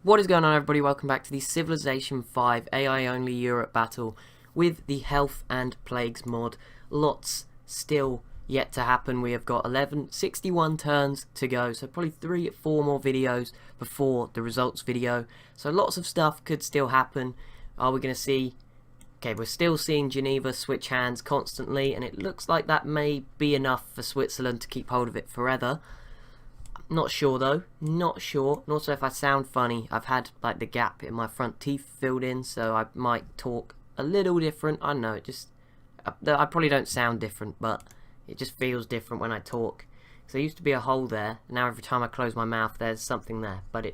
What is going on, everybody? Welcome back to the Civilization 5 AI only Europe battle with the Health and Plagues mod. Lots still yet to happen. We have got 61 turns to go, so probably 3 or 4 more videos before the results video. So lots of stuff could still happen. Are we going to see... Okay, we're still seeing Geneva switch hands constantly, and it looks like that may be enough for Switzerland to keep hold of it forever. Not sure though, not sure. And also, if I sound funny, I've had like the gap in my front teeth filled in, so I might talk a little different. I don't know, I probably don't sound different, but it just feels different when I talk. So there used to be a hole there. Now every time I close my mouth, there's something there. But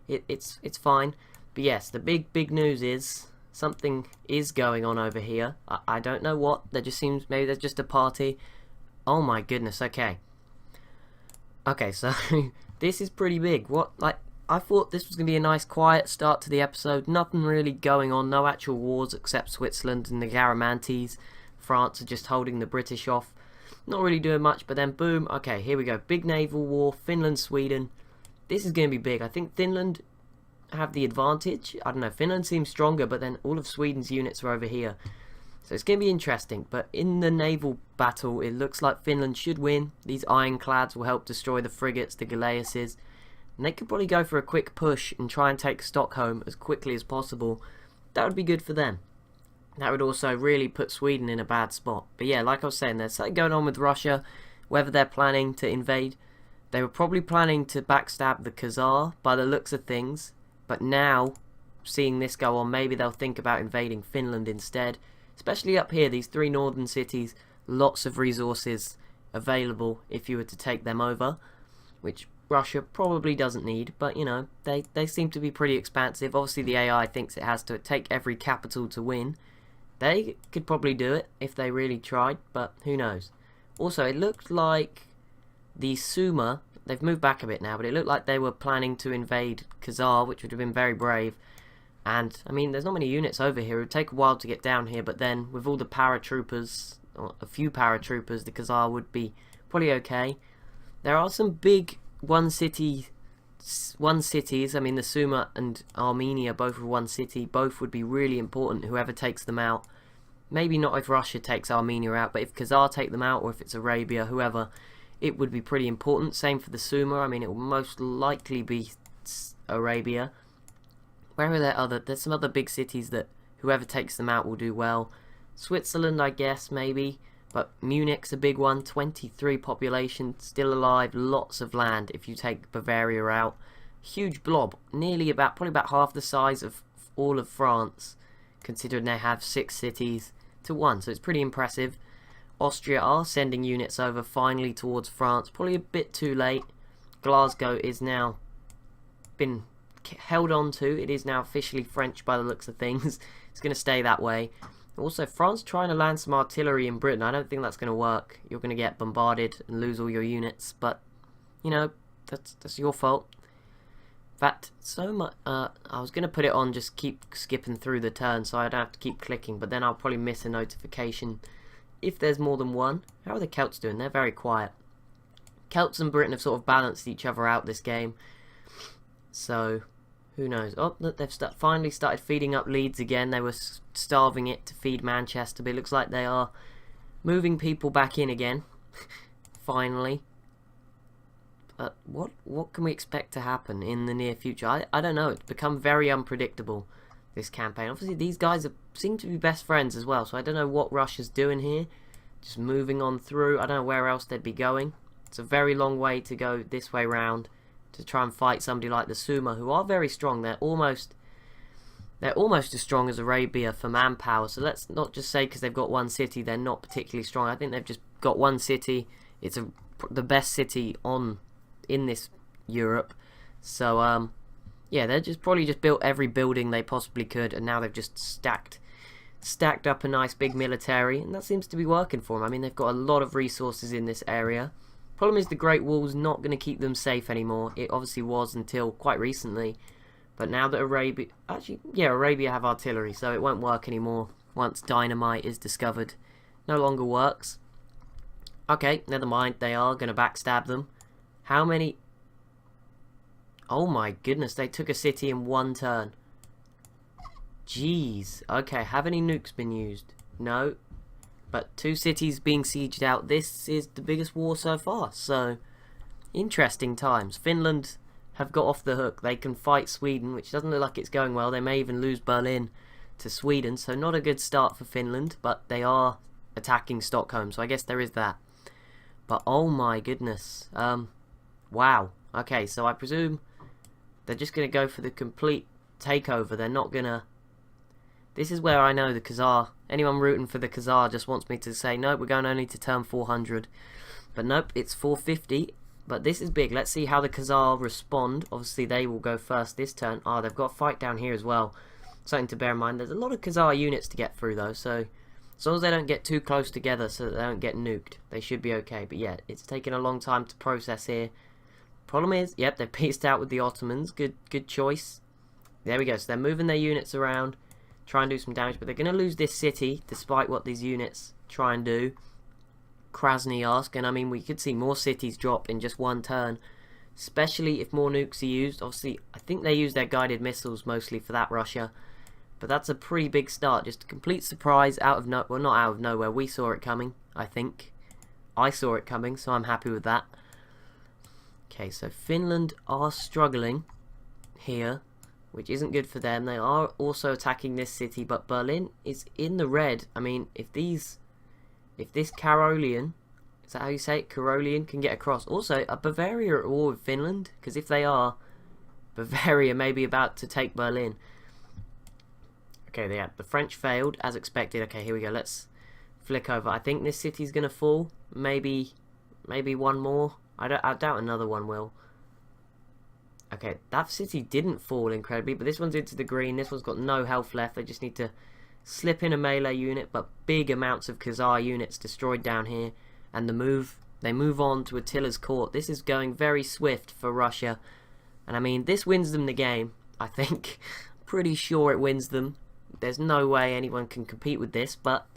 it's fine. But yes, the big news is something is going on over here. I don't know what. There just seems, maybe there's just a party. Oh my goodness. Okay. Okay, so this is pretty big. I thought this was going to be a nice quiet start to the episode. Nothing really going on, no actual wars except Switzerland and the Garamantes. France are just holding the British off. Not really doing much, but then boom, okay, here we go. Big naval war, Finland, Sweden. This is going to be big. I think Finland have the advantage. I don't know, Finland seems stronger, but then all of Sweden's units are over here. So it's going to be interesting, but in the naval battle, it looks like Finland should win. These ironclads will help destroy the frigates, the galleasses, and they could probably go for a quick push and try and take Stockholm as quickly as possible. That would be good for them. That would also really put Sweden in a bad spot. But yeah, like I was saying, there's something going on with Russia, whether they're planning to invade. They were probably planning to backstab the Khazar by the looks of things, but now, seeing this go on, maybe they'll think about invading Finland instead. Especially up here, these 3 northern cities, lots of resources available if you were to take them over, which Russia probably doesn't need, but you know, they seem to be pretty expansive. Obviously the AI thinks it has to take every capital to win. They could probably do it if they really tried, but who knows. Also, it looked like the Suma, they've moved back a bit now, but it looked like they were planning to invade Khazar, which would have been very brave. And, I mean, there's not many units over here. It would take a while to get down here, but then with all the paratroopers, or a few paratroopers, the Khazar would be probably okay. There are some big one cities. I mean, the Suma and Armenia, both with one city, both would be really important, whoever takes them out. Maybe not if Russia takes Armenia out, but if Khazar take them out, or if it's Arabia, whoever, it would be pretty important. Same for the Suma. I mean, it will most likely be Arabia. Where are there there's some other big cities that whoever takes them out will do well. Switzerland, I guess, maybe. But Munich's a big one. 23 population, still alive, lots of land if you take Bavaria out. Huge blob, probably about half the size of all of France, considering they have 6 cities to 1. So it's pretty impressive. Austria are sending units over finally towards France. Probably a bit too late. Glasgow is now been held on to. It is now officially French by the looks of things. It's going to stay that way. Also, France trying to land some artillery in Britain. I don't think that's going to work. You're going to get bombarded and lose all your units, but you know, that's your fault. In fact, so much I was going to put it on, just keep skipping through the turn so I don't have to keep clicking, but then I'll probably miss a notification if there's more than one. How are the Celts doing? They're very quiet. Celts and Britain have sort of balanced each other out this game, so who knows? Oh, look, they've finally started feeding up Leeds again. They were starving it to feed Manchester, but it looks like they are moving people back in again. Finally. But what can we expect to happen in the near future? I don't know. It's become very unpredictable, this campaign. Obviously, these guys seem to be best friends as well, so I don't know what Russia's doing here. Just moving on through. I don't know where else they'd be going. It's a very long way to go this way round to try and fight somebody like the Suma, who are very strong. They're almost as strong as Arabia for manpower. So let's not just say because they've got one city they're not particularly strong. I think they've just got one city. It's the best city in this Europe. So yeah, they're probably just built every building they possibly could, and now they've just stacked up a nice big military, and that seems to be working for them. I mean, they've got a lot of resources in this area. Problem is the Great Wall's not going to keep them safe anymore. It obviously was until quite recently. But now that Arabia... Actually, yeah, Arabia have artillery, so it won't work anymore once dynamite is discovered. No longer works. Okay, never mind. They are going to backstab them. How many... Oh my goodness, they took a city in one turn. Jeez. Okay, have any nukes been used? No. But 2 cities being sieged out. This is the biggest war so far. So, interesting times. Finland have got off the hook. They can fight Sweden, which doesn't look like it's going well. They may even lose Berlin to Sweden. So, not a good start for Finland. But they are attacking Stockholm. So, I guess there is that. But, oh my goodness. Wow. Okay, so I presume they're just going to go for the complete takeover. They're not going to... This is where I know the Khazar, anyone rooting for the Khazar just wants me to say, nope, we're going only to turn 400. But nope, it's 450. But this is big. Let's see how the Khazar respond. Obviously, they will go first this turn. Ah, they've got a fight down here as well. Something to bear in mind. There's a lot of Khazar units to get through, though. So, as long as they don't get too close together so that they don't get nuked, they should be okay. But yeah, it's taken a long time to process here. Problem is, yep, they're pieced out with the Ottomans. Good choice. There we go. So they're moving their units around. Try and do some damage, but they're going to lose this city despite what these units try and do. Krasnoyarsk, and I mean we could see more cities drop in just one turn, especially if more nukes are used. Obviously, I think they use their guided missiles mostly for that, Russia, but that's a pretty big start. Just a complete surprise out of well, not out of nowhere. We saw it coming. I think I saw it coming, so I'm happy with that. Okay, so Finland are struggling here, which isn't good for them. They are also attacking this city, but Berlin is in the red. I mean, if this Karolian, is that how you say it? Karolian can get across. Also, are Bavaria at war with Finland? Because if they are, Bavaria may be about to take Berlin. Okay, yeah, the French failed, as expected. Okay, here we go. Let's flick over. I think this city's going to fall. Maybe one more. I doubt another one will. Okay, that city didn't fall incredibly, but this one's into the green. This one's got no health left. They just need to slip in a melee unit, but big amounts of Khazar units destroyed down here. And they move on to Attila's court. This is going very swift for Russia. And I mean, this wins them the game, I think. Pretty sure it wins them. There's no way anyone can compete with this, but,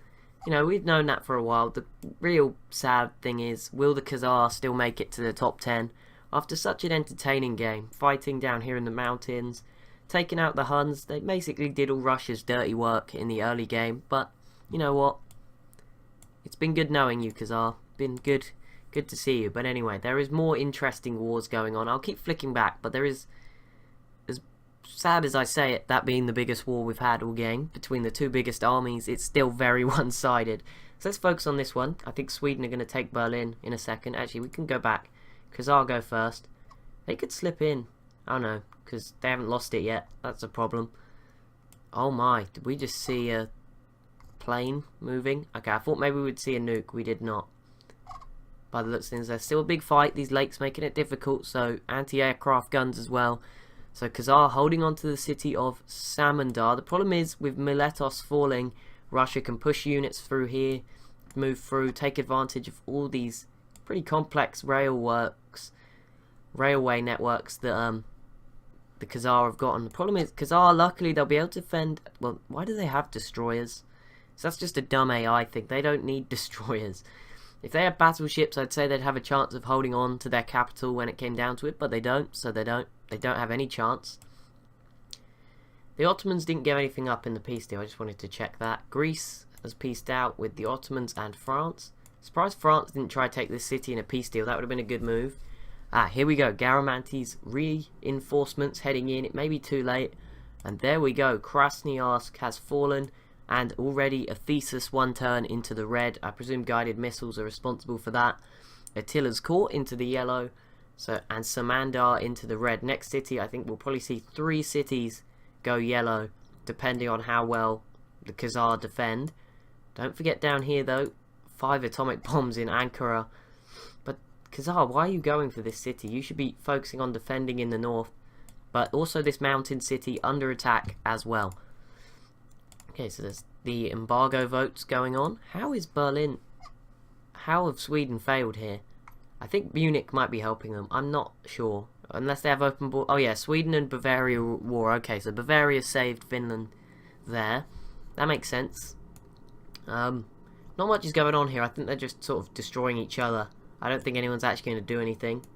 you know, we've known that for a while. The real sad thing is, will the Khazar still make it to the top 10? After such an entertaining game, fighting down here in the mountains, taking out the Huns, they basically did all Russia's dirty work in the early game, but you know what? It's been good knowing you, Khazar. Been good to see you. But anyway, there is more interesting wars going on. I'll keep flicking back, but there is, as sad as I say it, that being the biggest war we've had all game, between the 2 biggest armies, it's still very one-sided. So let's focus on this one. I think Sweden are going to take Berlin in a second. Actually, we can go back. Khazar go first. They could slip in. I don't know, because they haven't lost it yet. That's a problem. Oh my, did we just see a plane moving? Okay, I thought maybe we'd see a nuke. We did not. By the looks of things, there's still a big fight. These lakes making it difficult, so anti-aircraft guns as well. So Khazar holding on to the city of Samandar. The problem is, with Miletos falling, Russia can push units through here, move through, take advantage of all these pretty complex railway networks that the Khazar have gotten. The problem is, Khazar, luckily, they'll be able to defend... Well, why do they have destroyers? So that's just a dumb AI thing. They don't need destroyers. If they had battleships, I'd say they'd have a chance of holding on to their capital when it came down to it, but they don't, so they don't have any chance. The Ottomans didn't give anything up in the peace deal. I just wanted to check that. Greece has peaced out with the Ottomans and France. Surprised France didn't try to take this city in a peace deal. That would have been a good move. Ah, here we go. Garamanti's reinforcements heading in. It may be too late. And there we go. Krasnoyarsk has fallen. And already a thesis 1 turn into the red. I presume guided missiles are responsible for that. Attila's court into the yellow. And Samandar into the red. Next city, I think we'll probably see 3 cities go yellow, depending on how well the Khazar defend. Don't forget down here, though, 5 atomic bombs in Ankara. But Khazar, why are you going for this city? You should be focusing on defending in the north. But also this mountain city under attack as well. Okay, so there's the embargo votes going on. How is Berlin... How have Sweden failed here? I think Munich might be helping them. I'm not sure. Unless they have open border... Oh yeah, Sweden and Bavaria war. Okay, so Bavaria saved Finland there. That makes sense. Not much is going on here. I think they're just sort of destroying each other. I don't think anyone's actually going to do anything.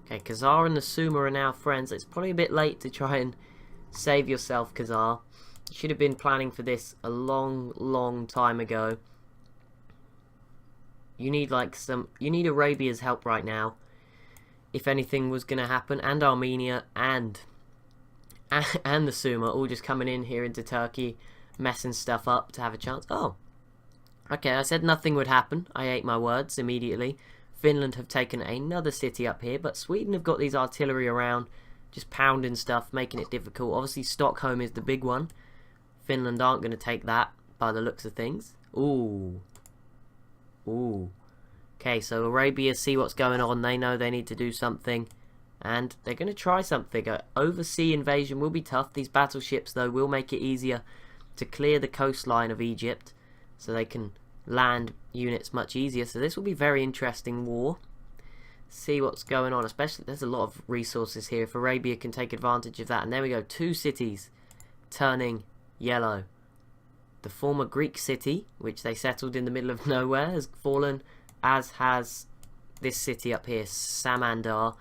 Okay, Khazar and the Suma are now friends. It's probably a bit late to try and save yourself, Khazar. You should have been planning for this a long time ago. You need you need Arabia's help right now. If anything was going to happen, and Armenia and the Suma all just coming in here into Turkey, messing stuff up to have a chance. Oh, okay, I said nothing would happen. I ate my words immediately. Finland have taken another city up here, but Sweden have got these artillery around, just pounding stuff, making it difficult. Obviously, Stockholm is the big one. Finland aren't going to take that by the looks of things. Ooh. Okay, so Arabia see what's going on. They know they need to do something, and they're going to try something. An oversea invasion will be tough. These battleships, though, will make it easier to clear the coastline of Egypt, so they can land units much easier. So this will be very interesting war. See what's going on. Especially, there's a lot of resources here. If Arabia can take advantage of that, and there we go. 2 cities turning yellow. The former Greek city, which they settled in the middle of nowhere, has fallen, as has this city up here, Samandar.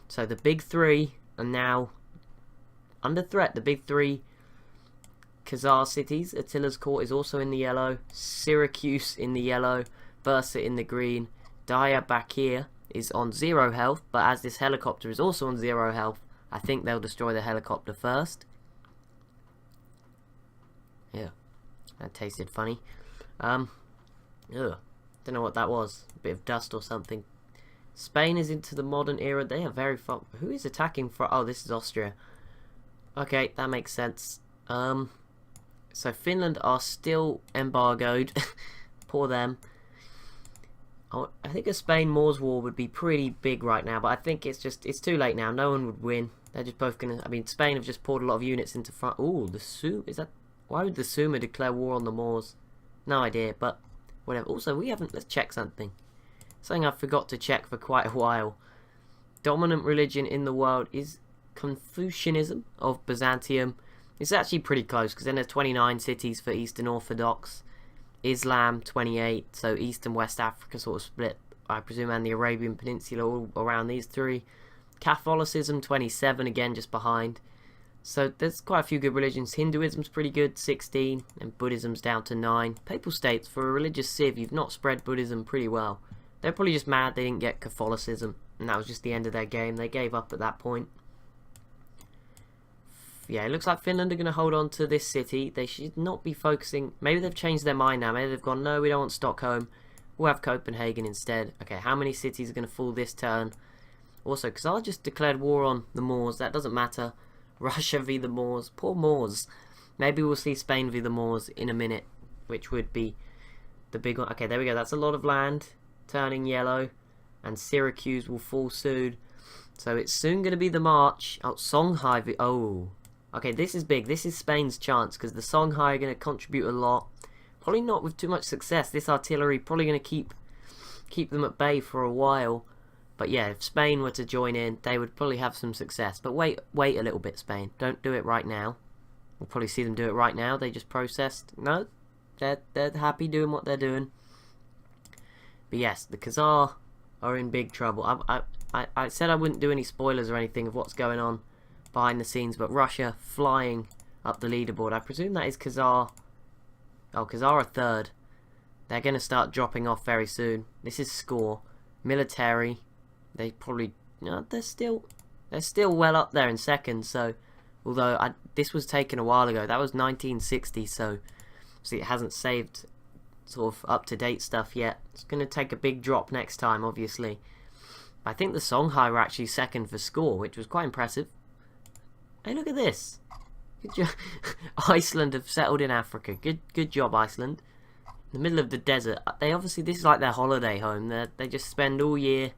So the big 3 are now under threat. The big 3 Khazar cities. Attila's court is also in the yellow. Syracuse in the yellow. Bursa in the green. Diyarbakir is on 0 health, but as this helicopter is also on 0 health, I think they'll destroy the helicopter first. Yeah, that tasted funny. Don't know what that was. A bit of dust or something. Spain is into the modern era. They are very far. Who is attacking for? Oh, this is Austria. Okay, that makes sense. So Finland are still embargoed. Poor them. I think a Spain-Moors war would be pretty big right now, but I think it's too late now. No one would win. They're just both gonna. I mean, Spain have just poured a lot of units into front. Ooh, the Suma. Is that? Why would the Suma declare war on the Moors? No idea, but whatever. Also, we haven't. Let's check something. Something I forgot to check for quite a while. Dominant religion in the world is Confucianism of Byzantium. It's actually pretty close, because then there's 29 cities for Eastern Orthodox. Islam 28, so East and West Africa sort of split, I presume, and the Arabian Peninsula all around these 3. Catholicism 27, again just behind. So there's quite a few good religions. Hinduism's pretty good, 16, and Buddhism's down to 9. Papal states, for a religious civ, you've not spread Buddhism pretty well. They're probably just mad they didn't get Catholicism, and that was just the end of their game. They gave up at that point. Yeah, it looks like Finland are going to hold on to this city. They should not be focusing. Maybe they've changed their mind now. Maybe they've gone, no, we don't want Stockholm. We'll have Copenhagen instead. Okay, how many cities are going to fall this turn? Also, because I just declared war on the Moors. That doesn't matter. Russia v the Moors. Poor Moors. Maybe we'll see Spain v the Moors in a minute, which would be the big one. Okay, there we go. That's a lot of land turning yellow. And Syracuse will fall soon. So it's soon going to be the march. Oh, Songhai v... Oh... Okay, this is big. This is Spain's chance, because the Songhai are going to contribute a lot. Probably not with too much success. This artillery probably going to keep them at bay for a while. But yeah, if Spain were to join in, they would probably have some success. But wait a little bit, Spain. Don't do it right now. We'll probably see them do it right now. They just processed. No, they're happy doing what they're doing. But yes, the Khazar are in big trouble. I said I wouldn't do any spoilers or anything of what's going on behind the scenes, but Russia flying up the leaderboard. I presume that is Khazar. Oh, Khazar are 3rd. They're going to start dropping off very soon. This is score. Military. They probably... No, they're still well up there in 2nd, so... Although, this was taken a while ago. That was 1960, so... See, it hasn't saved sort of up-to-date stuff yet. It's going to take a big drop next time, obviously. I think the Songhai were actually 2nd for score, which was quite impressive. Hey, look at this. Good job. Iceland have settled in Africa. Good job, Iceland. In the middle of the desert. They obviously, this is like their holiday home. They just spend all year.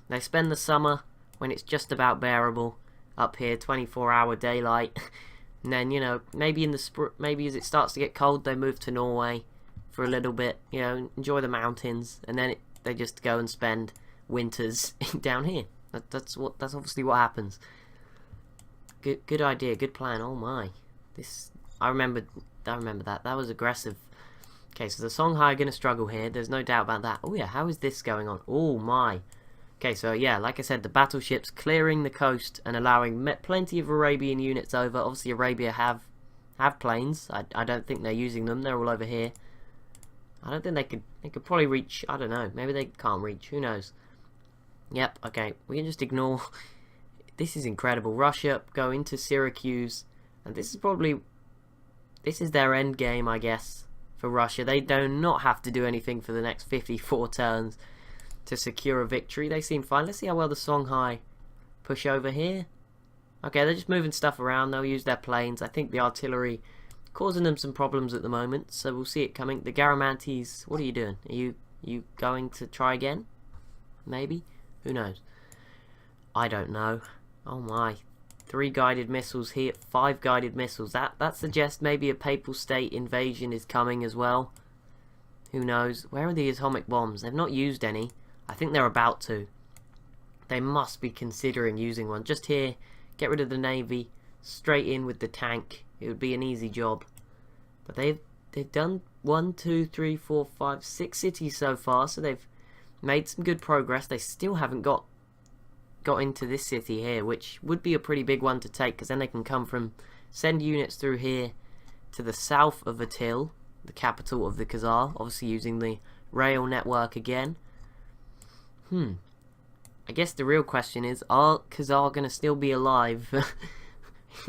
They spend the summer when it's just about bearable. Up here, 24-hour daylight. And then, you know, maybe in the maybe as it starts to get cold, they move to Norway for a little bit. You know, enjoy the mountains, and then they just go and spend winters down here. That's obviously what happens. Good idea, good plan. Oh my, I remember that. That was aggressive. Okay, so the Songhai are going to struggle here. There's no doubt about that. Oh yeah, how is this going on? Oh my. Okay, so yeah, like I said, the battleships clearing the coast and allowing plenty of Arabian units over. Obviously, Arabia have planes. I don't think they're using them. They're all over here. I don't think they could probably reach. I don't know. Maybe they can't reach. Who knows? Yep. Okay, we can just ignore. This is incredible. Russia go into Syracuse, and this is their end game, I guess, for Russia. They do not have to do anything for the next 54 turns to secure a victory. They seem fine. Let's see how well the Songhai push over here. Okay, they're just moving stuff around. They'll use their planes. I think the artillery causing them some problems at the moment, so we'll see it coming. The Garamantes, what are you doing? Are you going to try again? Maybe? Who knows? I don't know. Oh my. 3 guided missiles here, 5 guided missiles. That suggests maybe a Papal State invasion is coming as well. Who knows? Where are the atomic bombs? They've not used any. I think they're about to. They must be considering using one. Just here, get rid of the Navy, straight in with the tank. It would be an easy job. But they've done 1, 2, 3, 4, 5, 6 cities so far, so they've made some good progress. They still haven't got into this city here, which would be a pretty big one to take, because then they can send units through here to the south of Atil, the capital of the Khazar, obviously using the rail network again. I guess the real question is, are Khazar going to still be alive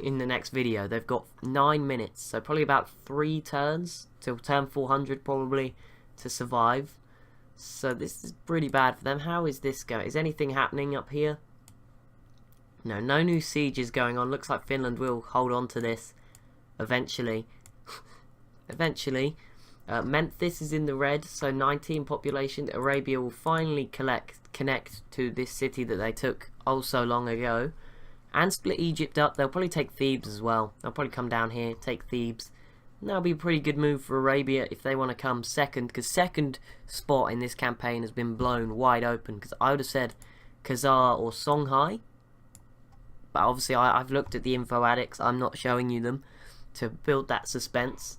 in the next video? They've got 9 minutes, so probably about 3 turns till turn 400 probably to survive. So this is pretty bad for them. How is this going? Is anything happening up here? No new sieges going on. Looks like Finland will hold on to this eventually. Eventually. Memphis is in the red, so 19 population. Arabia will finally connect to this city that they took oh so long ago. And split Egypt up. They'll probably take Thebes as well. They'll probably come down here, take Thebes. And that'll be a pretty good move for Arabia if they want to come second, because second spot in this campaign has been blown wide open, because I would have said Khazar or Songhai. But obviously I've looked at the info addicts. I'm not showing you them to build that suspense.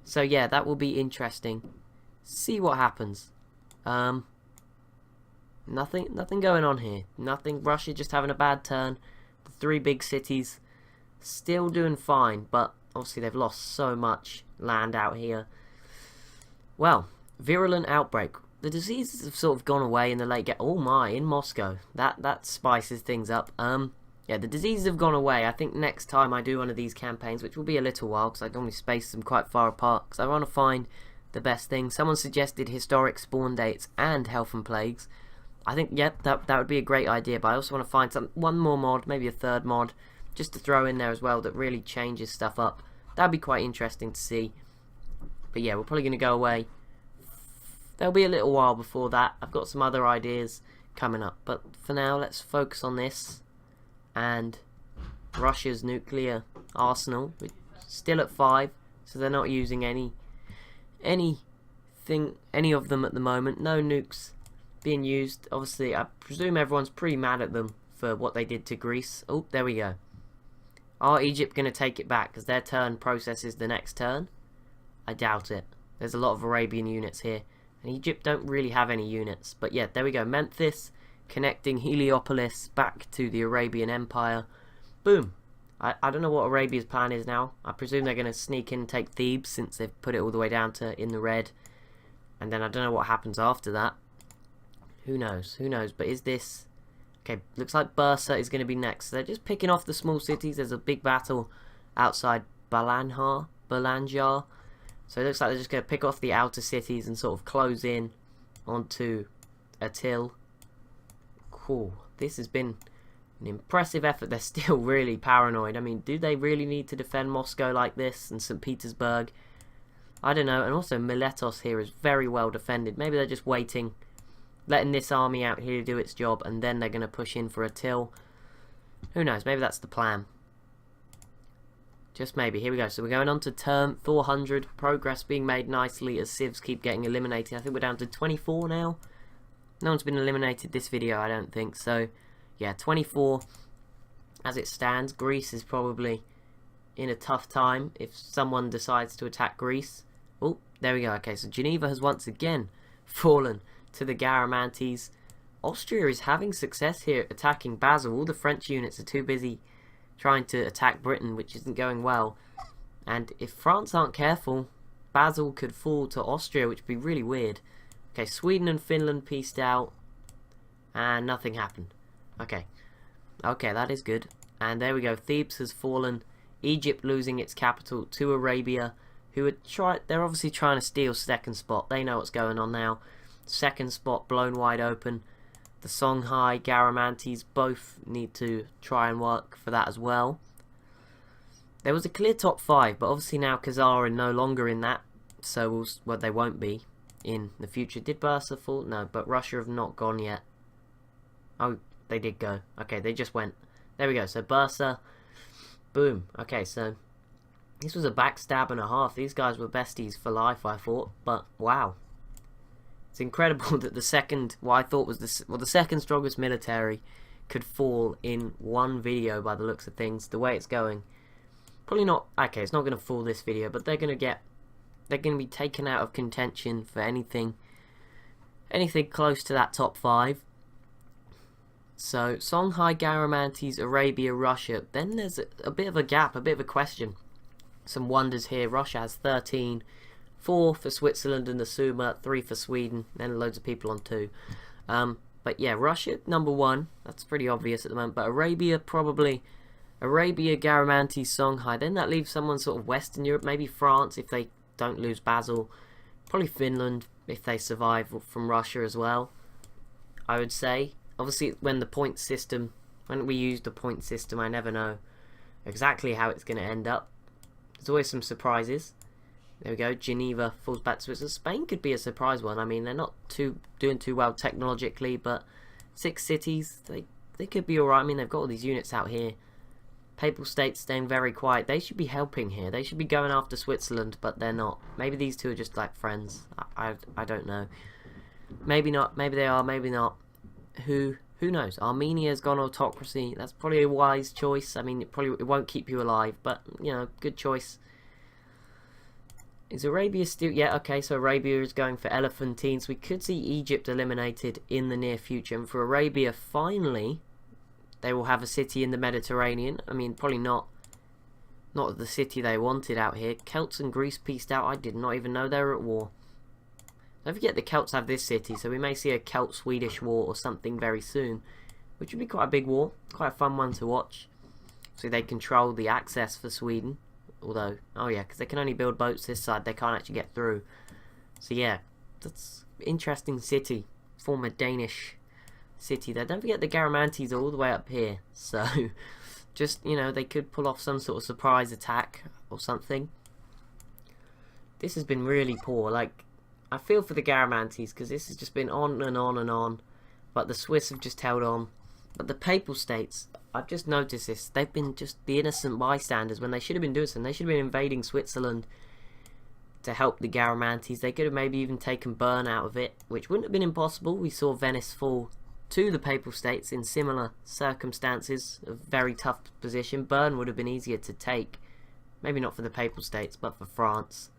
So yeah, that will be interesting. See what happens. Nothing going on here. Nothing. Russia just having a bad turn. The 3 big cities still doing fine, but obviously they've lost so much land out here. Well, virulent outbreak. The diseases have sort of gone away in the late game. Oh my, in Moscow. That spices things up. Yeah, the diseases have gone away. I think next time I do one of these campaigns, which will be a little while, because I normally space them quite far apart, because I want to find the best thing. Someone suggested historic spawn dates and health and plagues. I think, yep, that would be a great idea, but I also want to find one more mod, maybe a 3rd mod, just to throw in there as well, that really changes stuff up. That'd be quite interesting to see. But yeah, we're probably going to go away. There'll be a little while before that. I've got some other ideas coming up, but for now, let's focus on this. And Russia's nuclear arsenal, still at 5, so they're not using any of them at the moment. No nukes being used. Obviously, I presume everyone's pretty mad at them for what they did to Greece. Oh, there we go. Are Egypt going to take it back because their turn processes the next turn? I doubt it. There's a lot of Arabian units here, and Egypt don't really have any units. But yeah, there we go. Memphis connecting Heliopolis back to the Arabian Empire. Boom. I don't know what Arabia's plan is now. I presume they're going to sneak in and take Thebes, since they've put it all the way down to in the red. And then I don't know what happens after that. Who knows? Who knows? But is this... Okay, looks like Bursa is going to be next. So they're just picking off the small cities. There's a big battle outside Balanjar. So it looks like they're just going to pick off the outer cities and sort of close in onto Atil. Cool. This has been an impressive effort. They're still really paranoid. I mean, do they really need to defend Moscow like this and St. Petersburg? I don't know. And also Miletos here is very well defended. Maybe they're just waiting, letting this army out here do its job, and then they're going to push in for Atil. Who knows? Maybe that's the plan. Just maybe. Here we go. So we're going on to turn 400. Progress being made nicely as civs keep getting eliminated. I think we're down to 24 now. No one's been eliminated this video, I don't think. So, yeah, 24 as it stands. Greece is probably in a tough time if someone decides to attack Greece. Oh, there we go. Okay, so Geneva has once again fallen to the Garamantes. Austria is having success here attacking Basel. All the French units are too busy trying to attack Britain, which isn't going well. And if France aren't careful, Basel could fall to Austria, which would be really weird. Okay, Sweden and Finland pieced out, and nothing happened. Okay, that is good. And there we go, Thebes has fallen. Egypt losing its capital to Arabia, they're obviously trying to steal second spot. They know what's going on now. Second spot blown wide open. The Songhai, Garamantes both need to try and work for that as well. There was a clear top 5, but obviously now Khazar are no longer in that, so they won't be in the future. Did Bursa fall? No, but Russia have not gone yet. Oh, they did go. Okay, they just went. There we go. So Bursa, boom. Okay, so this was a backstab and a half. These guys were besties for life, I thought, but wow. It's incredible that the second, what I thought was the second strongest military could fall in one video by the looks of things, the way it's going. Probably not, okay, it's not going to fall this video, but they're going to be taken out of contention for anything close to that top 5. So, Songhai, Garamantes, Arabia, Russia. Then there's a bit of a gap, a bit of a question. Some wonders here. Russia has 13. 4 for Switzerland and the Suma, 3 for Sweden, then loads of people on 2. But yeah, Russia, number 1. That's pretty obvious at the moment. But Arabia, probably. Arabia, Garamantes, Songhai. Then that leaves someone sort of Western Europe. Maybe France if they don't lose Basel. Probably Finland if they survive from Russia as well, I would say. Obviously, when we use the point system, I never know exactly how it's going to end up. There's always some surprises. There we go, Geneva falls back to Switzerland. Spain could be a surprise one. I mean, they're not doing too well technologically, but 6 cities, they could be alright. I mean, they've got all these units out here. Papal States staying very quiet. They should be helping here. They should be going after Switzerland, but they're not. Maybe these two are just like friends. I don't know. Maybe not. Maybe they are. Maybe not. Who knows? Armenia's gone autocracy. That's probably a wise choice. I mean, it won't keep you alive, but you know, good choice. Is Arabia still... Yeah, okay, so Arabia is going for Elephantines. We could see Egypt eliminated in the near future. And for Arabia, finally, they will have a city in the Mediterranean. I mean, probably not the city they wanted out here. Celts and Greece pieced out. I did not even know they were at war. Don't forget the Celts have this city, so we may see a Celt-Swedish war or something very soon. Which would be quite a big war. Quite a fun one to watch. So they control the access for Sweden. Although, oh yeah, because they can only build boats this side, they can't actually get through. So yeah, that's interesting city. Former Danish city there. Don't forget the Garamantes are all the way up here. So, just, you know, they could pull off some sort of surprise attack or something. This has been really poor. Like, I feel for the Garamantes because this has just been on and on and on. But the Swiss have just held on. But the Papal States, I've just noticed this. They've been just the innocent bystanders when they should have been doing something. They should have been invading Switzerland to help the Garamantes. They could have maybe even taken Bern out of it, which wouldn't have been impossible. We saw Venice fall to the Papal States in similar circumstances. A very tough position. Bern would have been easier to take. Maybe not for the Papal States, but for France.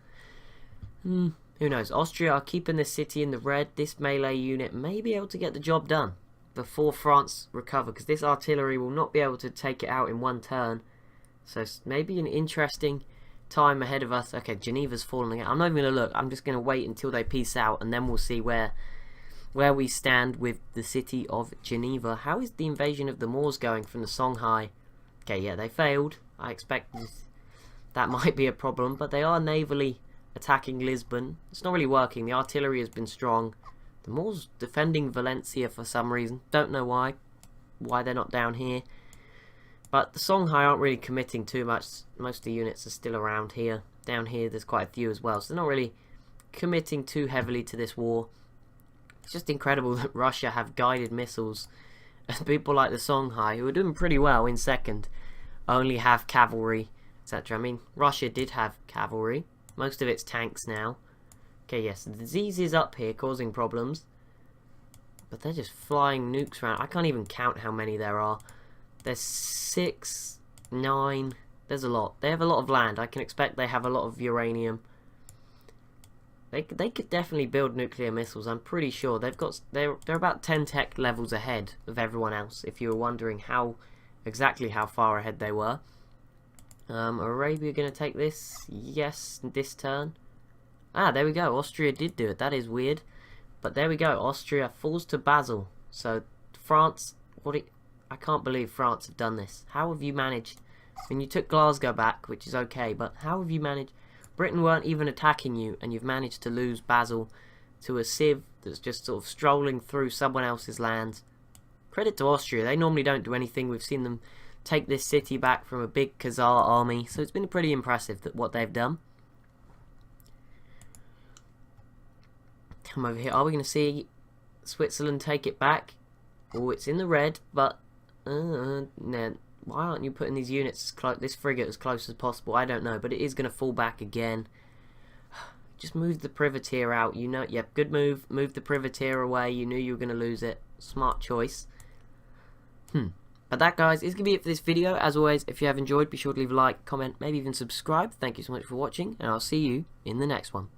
Who knows? Austria are keeping this city in the red. This melee unit may be able to get the job done before France recover, because this artillery will not be able to take it out in one turn. So maybe an interesting time ahead of us. Okay, Geneva's falling out. I'm not even going to look. I'm just going to wait until they peace out, and then we'll see where we stand with the city of Geneva. How is the invasion of the Moors going from the Songhai? Okay, yeah, they failed. I expect that might be a problem, but they are navally attacking Lisbon. It's not really working. The artillery has been strong. The Moors defending Valencia for some reason. Don't know why they're not down here. But the Songhai aren't really committing too much. Most of the units are still around here. Down here there's quite a few as well. So they're not really committing too heavily to this war. It's just incredible that Russia have guided missiles. And people like the Songhai, who are doing pretty well in second, only have cavalry, etc. I mean, Russia did have cavalry. Most of it's tanks now. Okay, yes, the disease is up here causing problems. But they're just flying nukes around. I can't even count how many there are. There's 6, 9. There's a lot. They have a lot of land. I can expect they have a lot of uranium. They could definitely build nuclear missiles. I'm pretty sure they're about 10 tech levels ahead of everyone else. If you were wondering exactly how far ahead they were. Arabia going to take this? Yes, this turn. Ah, there we go. Austria did do it. That is weird, but there we go. Austria falls to Basel. So France, I can't believe France have done this. How have you managed? I mean, you took Glasgow back, which is okay, but how have you managed? Britain weren't even attacking you, and you've managed to lose Basel to a civ that's just sort of strolling through someone else's lands. Credit to Austria. They normally don't do anything. We've seen them take this city back from a big Khazar army, so it's been pretty impressive that what they've done. Come over here. Are we going to see Switzerland take it back? Oh, it's in the red, but no. Why aren't you putting these units, this frigate, as close as possible? I don't know, but it is going to fall back again. Just move the privateer out. You know, yep, good move. Move the privateer away. You knew you were going to lose it. Smart choice. But that, guys, is going to be it for this video. As always, if you have enjoyed, be sure to leave a like, comment, maybe even subscribe. Thank you so much for watching, and I'll see you in the next one.